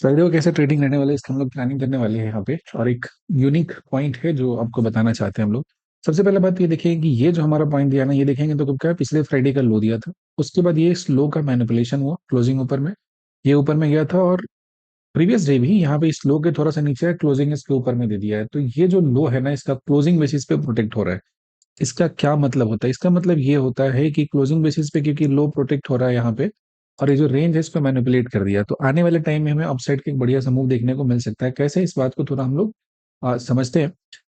Friday को कैसे trading रहने वाला है इसकी हम लोग प्लानिंग करने वाले हैं यहाँ पे। और एक यूनिक पॉइंट है जो आपको बताना चाहते हैं हम लोग। सबसे पहले बात ये देखेंगे कि ये जो हमारा पॉइंट दिया ना, ये देखेंगे तो क्या है, पिछले फ्राइडे का लो दिया था। उसके बाद ये स्लो का मैनिपुलेशन हुआ, क्लोजिंग ऊपर में, ये ऊपर में गया था। और प्रीवियस डे भी यहाँ पे इस लो के थोड़ा सा नीचे है, क्लोजिंग इसके ऊपर में दे दिया है। तो ये जो लो है ना, इसका क्लोजिंग बेसिस पे प्रोटेक्ट हो रहा है। इसका क्या मतलब होता है? इसका मतलब ये होता है कि क्लोजिंग बेसिस पे क्योंकि लो प्रोटेक्ट हो रहा है यहाँ पे, और ये जो रेंज है इसको मैनिपुलेट कर दिया, तो आने वाले टाइम में हमें अपसाइड का एक बढ़िया सा मूव देखने को मिल सकता है। कैसे, इस बात को थोड़ा हम लोग समझते हैं।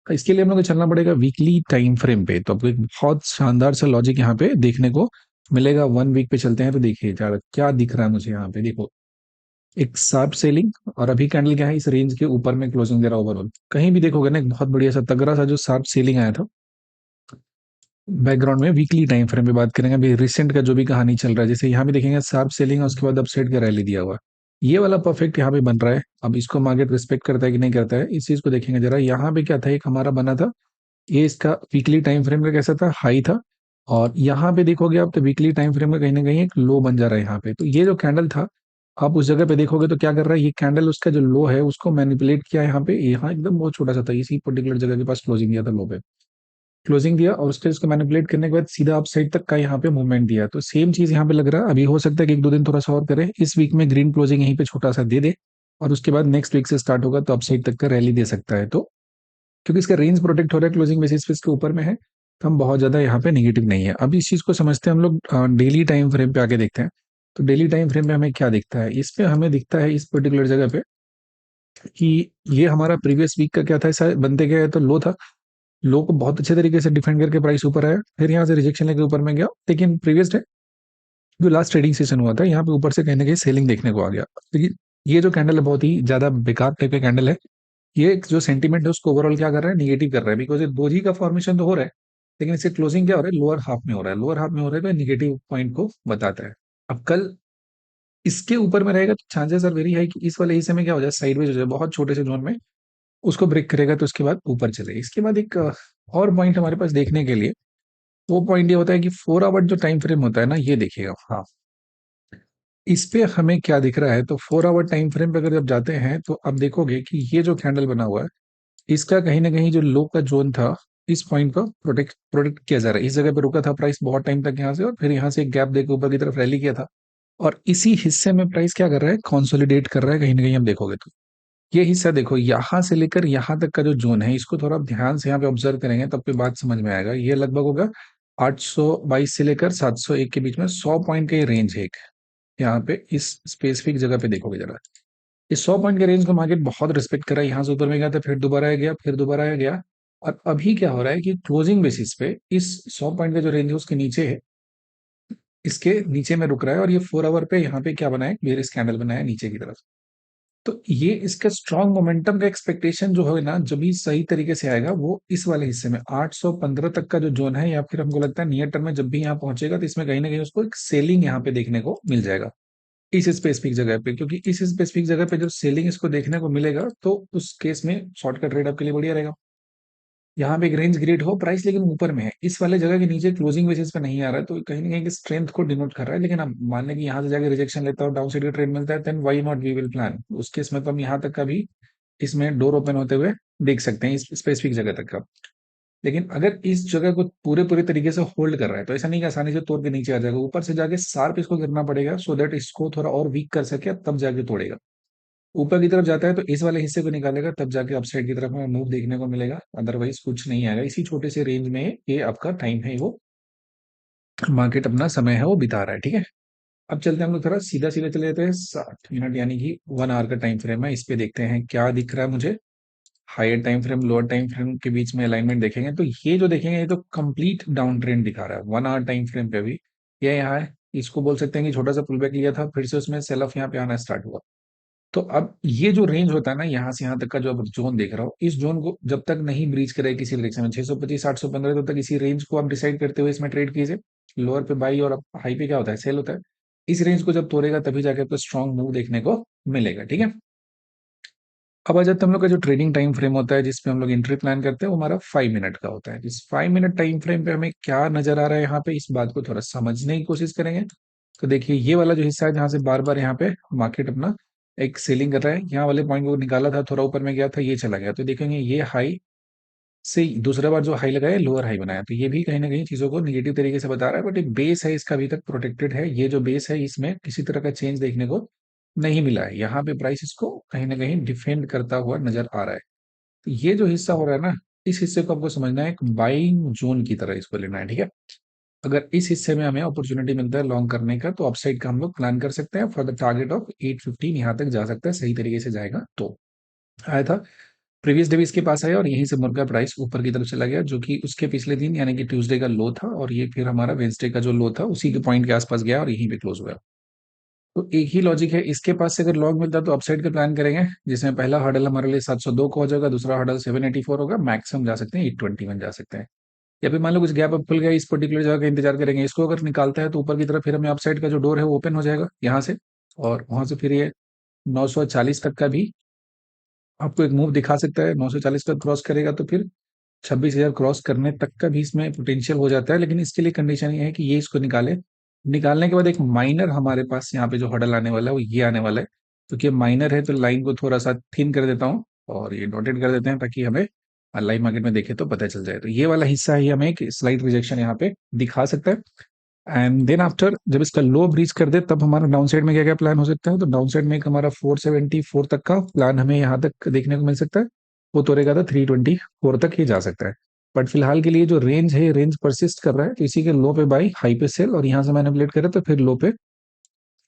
इसके लिए हम लोग को चलना पड़ेगा वीकली टाइम फ्रेम पे। तो आपको एक बहुत शानदार सा लॉजिक यहाँ पे देखने को मिलेगा। 1 वीक पे चलते हैं तो देखिए क्या दिख रहा है मुझे यहाँ पे। देखो, एक शार्प सेलिंग, और अभी कैंडल क्या है, इस रेंज के ऊपर में क्लोजिंग दे रहा है ओवरऑल। कहीं भी देखोगे ना, एक बहुत बढ़िया सा तगड़ा सा जो शार्प सेलिंग आया था। बैकग्राउंड में वीकली टाइम फ्रेम पे बात करेंगे, अभी रिसेंट का जो भी कहानी चल रहा है, जैसे यहाँ भी देखेंगे शार्प सेलिंग है, उसके बाद अपसाइड का रैली दिया हुआ है। ये वाला परफेक्ट यहाँ पे बन रहा है। अब इसको मार्केट रिस्पेक्ट करता है कि नहीं करता है, इस चीज को देखेंगे जरा। यहाँ पे क्या था, एक हमारा बना था, ये इसका वीकली टाइम फ्रेम का कैसा था, हाई था। और यहाँ पे देखोगे आप तो वीकली टाइम फ्रेम का कहीं ना कहीं एक लो बन जा रहा है यहाँ पे। तो ये जो कैंडल था, आप उस जगह पे देखोगे तो क्या कर रहा है, ये कैंडल उसका जो लो है उसको मैनिपुलेट किया है यहाँ पे। यहाँ एकदम बहुत छोटा सा था, इसी पर्टिकुलर जगह के पास क्लोजिंग दिया था लो पे, क्लोजिंग दिया, और उसके उसको मैनिपुलेट करने के बाद सीधा अप साइड तक का यहाँ पे मूवमेंट दिया। तो सेम चीज यहाँ पे लग रहा है। अभी हो सकता है कि 1-2 दिन थोड़ा सा और करे, इस वीक में ग्रीन क्लोजिंग यहीं पे छोटा सा दे दे, और उसके बाद नेक्स्ट वीक से स्टार्ट होगा तो अप साइड तक का रैली दे सकता है। तो क्योंकि इसका रेंज प्रोटेक्ट हो रहा है क्लोजिंग बेसिस पे, इसके ऊपर में है, तो हम बहुत ज्यादा यहाँ पे नेगेटिव नहीं है। अब इस चीज को समझते हैं हम लोग, डेली टाइम फ्रेम पे आके देखते हैं। तो डेली टाइम फ्रेम पे हमें क्या दिखता है, इस पे हमें दिखता है इस पर्टिकुलर जगह पे कि ये हमारा प्रीवियस वीक का क्या था, ऐसा बनते गया है तो लो था। लो को बहुत अच्छे तरीके से डिफेंड करके प्राइस ऊपर आया, फिर यहाँ से रिजेक्शन लेके ऊपर में गया। लेकिन प्रीवियस डे जो लास्ट ट्रेडिंग सेशन हुआ था, यहाँ पे ऊपर से कहीं ना कहीं सेलिंग देखने को आ गया। लेकिन ये जो कैंडल है बहुत ही ज्यादा बेकार टाइप का कैंडल है। ये जो सेंटीमेंट है उसको ओवरऑल क्या कर रहा है, निगेटिव कर रहा है। बिकॉज ये दोजी का फॉर्मेशन तो हो रहा है, लेकिन इससे क्लोजिंग क्या हो रहा है, लोअर हाफ में हो रहा है। लोअर हाफ में हो रहा है तो निगेटिव पॉइंट को बताता है। अब कल इसके ऊपर में रहेगा तो चांसेस आर वेरी हाई कि इस वाले हिस्से में क्या हो जाए, साइडवेज हो जाए बहुत छोटे से जोन में, उसको ब्रेक करेगा तो उसके बाद ऊपर चले। इसके बाद एक और पॉइंट हमारे पास देखने के लिए, वो पॉइंट ये होता है कि 4 आवर जो टाइम फ्रेम होता है ना, ये देखिएगा। हाँ, इस पे हमें क्या दिख रहा है, तो 4 आवर टाइम फ्रेम पे अगर जब जाते हैं तो अब देखोगे कि ये जो कैंडल बना हुआ है, इसका कहीं ना कहीं जो लो का जोन था, इस पॉइंट को प्रोटेक्ट प्रोटेक्ट किया जा रहा है। इस जगह पे रुका था प्राइस बहुत टाइम तक यहाँ से, और फिर यहाँ से एक गैप देकर ऊपर की तरफ रैली किया था। और इसी हिस्से में प्राइस क्या कर रहा है, कंसोलिडेट कर रहा है कहीं ना कहीं। हम देखोगे तो ये हिस्सा देखो, यहाँ से लेकर यहाँ तक का जो जोन है, इसको थोड़ा आप ध्यान से यहाँ पे ऑब्जर्व करेंगे तब पे बात समझ में आएगा। ये लगभग होगा 822 से लेकर 701 के बीच में, 100 पॉइंट का ये रेंज है एक। यहाँ पे इस स्पेसिफिक जगह पे देखोगे जरा, इस 100 पॉइंट के रेंज को मार्केट बहुत रिस्पेक्ट कर रहा है। यहाँ से ऊपर में गया था, फिर दोबारा आ गया, फिर दोबारा आ गया। और अभी क्या हो रहा है कि क्लोजिंग बेसिस पे इस 100 पॉइंट का जो रेंज है उसके नीचे है, इसके नीचे में रुक रहा है। और ये 4 आवर पे यहाँ पे क्या बना है, बेयर कैंडल बना है नीचे की तरफ। तो ये इसका स्ट्रॉन्ग मोमेंटम का एक्सपेक्टेशन जो है ना, जब भी सही तरीके से आएगा, वो इस वाले हिस्से में 815 तक का जो जोन है, या फिर हमको लगता है नियर टर्म में जब भी यहाँ पहुंचेगा तो इसमें कहीं ना कहीं उसको एक सेलिंग यहाँ पे देखने को मिल जाएगा इस स्पेसिफिक जगह पे। क्योंकि इस स्पेसिफिक जगह पे जो सेलिंग इसको देखने को मिलेगा, तो उस केस में शॉर्टकट ट्रेड आपके लिए बढ़िया रहेगा। यहाँ पे एक रेंज क्रिएट हो, प्राइस लेकिन ऊपर में है, इस वाले जगह के नीचे क्लोजिंग बेसिस पे नहीं आ रहा है, तो कहीं ना कहीं स्ट्रेंथ को डिनोट कर रहा है। लेकिन अब मान लें कि यहाँ से जाके रिजेक्शन लेता हो, डाउन साइड का ट्रेड मिलता है, then why not, we will plan. उस केस में तो हम यहाँ तक का भी इसमें डोर ओपन होते हुए देख सकते हैं, इस स्पेसिफिक जगह तक का। लेकिन अगर इस जगह को पूरे पूरे तरीके से होल्ड कर रहा है, तो ऐसा नहीं कि आसानी से तोड़ के नीचे आ जाएगा, ऊपर से जाके शार्प इसको गिरना पड़ेगा, सो दैट इसको थोड़ा और वीक कर सके, तब जाके तोड़ेगा। ऊपर की तरफ जाता है तो इस वाले हिस्से को निकालेगा, तब जाके अपसाइड की तरफ में मूव देखने को मिलेगा, अदरवाइज कुछ नहीं आएगा। इसी छोटे से रेंज में ये आपका टाइम है, वो मार्केट अपना समय है वो बिता रहा है। ठीक है, अब चलते हैं हम लोग थोड़ा सीधा सीधा चले जाते हैं। 60 मिनट यानी कि 1 आवर का टाइम फ्रेम है, इस पे देखते हैं क्या दिख रहा है मुझे। Higher time frame lower time frame के बीच में अलाइनमेंट देखेंगे तो ये जो देखेंगे, ये तो कंप्लीट डाउन ट्रेंड दिखा रहा है 1 आवर टाइम फ्रेम पे भी। ये यहाँ है, इसको बोल सकते हैं कि छोटा सा पुल बैक लिया था, फिर से उसमें सेल ऑफ यहाँ पे आना स्टार्ट हुआ। तो अब ये जो रेंज होता है ना, यहाँ से यहाँ तक का जो अब जोन देख रहा हो, इस जोन को जब तक नहीं ब्रीच करे किसी डायरेक्शन में, 625 815, तब तक इसी रेंज को आप डिसाइड करते हुए इसमें ट्रेड कीजिए। लोअर पे बाई और हाई पे क्या होता है, सेल होता है। इस रेंज को जब तोड़ेगा तभी जाके आपको स्ट्रॉन्ग मूव देखने को मिलेगा। ठीक है, अब आ जाते हैं हम लोग का जो ट्रेडिंग टाइम फ्रेम होता है, जिसपे हम लोग एंट्री प्लान करते हैं, वो हमारा 5 मिनट का होता है। इस 5 मिनट टाइम फ्रेम पे हमें क्या नजर आ रहा है यहाँ पे, इस बात को थोड़ा समझने की कोशिश करेंगे। तो देखिए, ये वाला जो हिस्सा है जहां से बार बार यहाँ पे मार्केट अपना एक सेलिंग कर रहा है, यहाँ वाले पॉइंट को निकाला था, थोड़ा ऊपर में गया था, ये चला गया, तो देखेंगे ये हाई से दूसरा बार जो हाई लगाया लोअर हाई बनाया, तो ये भी कहीं ना कहीं चीजों को निगेटिव तरीके से बता रहा है, बट एक बेस है इसका अभी तक प्रोटेक्टेड है, ये जो बेस है इसमें किसी तरह का चेंज देखने को नहीं मिला है, यहाँ पे प्राइस इसको कहीं ना कहीं डिफेंड करता हुआ नजर आ रहा है। तो ये जो हिस्सा हो रहा है ना, इस हिस्से को आपको समझना है एक बाइंग जोन की तरह इसको लेना है, ठीक है। अगर इस हिस्से में हमें अपॉर्चुनिटी मिलता है लॉन्ग करने का, तो अपसाइड का हम लोग प्लान कर सकते हैं फॉर द टारगेट ऑफ 815, यहाँ तक जा सकता है सही तरीके से जाएगा तो। आया था प्रीवियस डे भी इसके पास आया और यहीं से मुर्गा प्राइस ऊपर की तरफ चला गया, जो कि उसके पिछले दिन यानी कि ट्यूसडे का लो था, और ये फिर हमारा वेंसडे का जो लो था उसी के पॉइंट के आसपास गया और यहीं पे क्लोज हुआ। तो एक ही लॉजिक है, इसके पास से अगर लॉन्ग मिलता है तो अपसाइड का प्लान करेंगे, जिसमें पहला हर्डल हमारे लिए 702 का हो जाएगा, दूसरा हर्डल 784 होगा, मैक्सिमम जा सकते हैं 821 जा सकते हैं। या फिर मान लो कुछ गैप अप खुल गया, इस पर्टिकुलर जगह का इंतजार करेंगे, इसको अगर निकालता है तो ऊपर की तरफ फिर हमें अपसाइड का जो डोर है वो ओपन हो जाएगा यहाँ से, और वहां से फिर ये 940 तक का भी आपको एक मूव दिखा सकता है, 940 तक क्रॉस करेगा तो फिर 26,000 क्रॉस करने तक का भी इसमें पोटेंशियल हो जाता है, लेकिन इसके लिए कंडीशन ये है कि ये इसको निकाले। निकालने के बाद एक माइनर हमारे पास यहाँ पे जो हडल आने वाला है वो ये आने वाला है, क्योंकि माइनर है तो लाइन को थोड़ा सा थिन कर देता हूँ और ये डॉटेड कर देते हैं ताकि हमें लाइव मार्केट में देखे तो पता चल जाए। तो ये वाला हिस्सा ही हमें एक स्लाइट रिजेक्शन यहाँ पे दिखा सकता है। एंड देन आफ्टर जब इसका लो ब्रीच कर दे तब हमारा डाउन साइड में क्या क्या प्लान हो सकता है, तो डाउन साइड में एक हमारा 474 तक का प्लान हमें यहाँ तक देखने को मिल सकता है, वो तोड़ेगा तो 324 तक ही जा सकता है। बट फिलहाल के लिए जो रेंज है, रेंज परसिस्ट कर रहा है, तो इसी के लो पे बाई, हाई पे सेल, और यहाँ से मैनिपुलेट करें तो फिर लो पे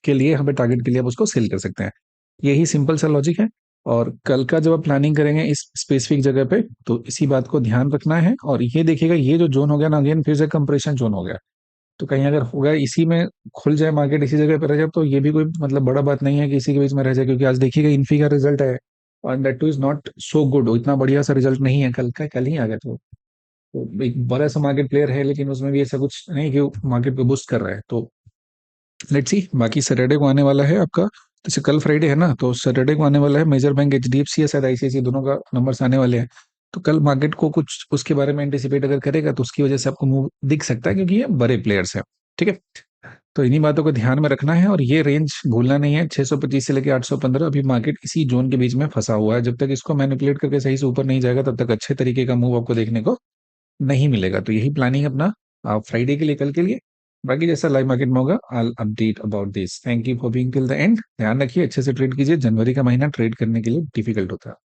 के लिए हमें टारगेट के लिए आप उसको सेल कर सकते हैं। यही सिंपल सा लॉजिक है। और कल का जब आप प्लानिंग करेंगे इस स्पेसिफिक जगह पे, तो इसी बात को ध्यान रखना है, और ये देखिएगा ये जो जोन हो गया ना, अगेन फिर से कंप्रेशन जोन हो गया, तो कहीं अगर हो गया इसी में खुल जाए मार्केट इसी जगह पर रह जाए, तो ये भी कोई मतलब बड़ा बात नहीं है कि इसी के बीच में रह जाए, क्योंकि आज देखिएगा इन्फी का रिजल्ट है और that two is not so good, इतना बढ़िया सा रिजल्ट नहीं है कल का, कल ही आ गया तो एक बड़ा सा मार्केट प्लेयर है, लेकिन उसमें भी ऐसा कुछ नहीं कि मार्केट को बूस्ट कर रहा है। तो लेट्स सी, बाकी सैटरडे को आने वाला है आपका, जैसे कल फ्राइडे है ना, तो सैटरडे को आने वाला है मेजर बैंक एचडीएफसी या शायद आईसीआईसी, दोनों का नंबर्स आने वाले हैं। तो कल मार्केट को कुछ उसके बारे में एंटिसिपेट अगर करेगा तो उसकी वजह से आपको मूव दिख सकता है, क्योंकि ये बड़े प्लेयर्स हैं, ठीक है। तो इन्हीं बातों को ध्यान में रखना है, और ये रेंज भूलना नहीं है, 625 से लेकर 815, अभी मार्केट इसी जोन के बीच में फंसा हुआ है, जब तक इसको मैनिपुलेट करके सही से ऊपर नहीं जाएगा तब तक अच्छे तरीके का मूव आपको देखने को नहीं मिलेगा। तो यही प्लानिंग अपना फ्राइडे के लिए, कल के लिए। बाकी जैसा लाइव मार्केट में होगा I update about this. Thank you for being till the end. ध्यान रखिए अच्छे से ट्रेड कीजिए, जनवरी का महीना ट्रेड करने के लिए डिफिकल्ट होता है।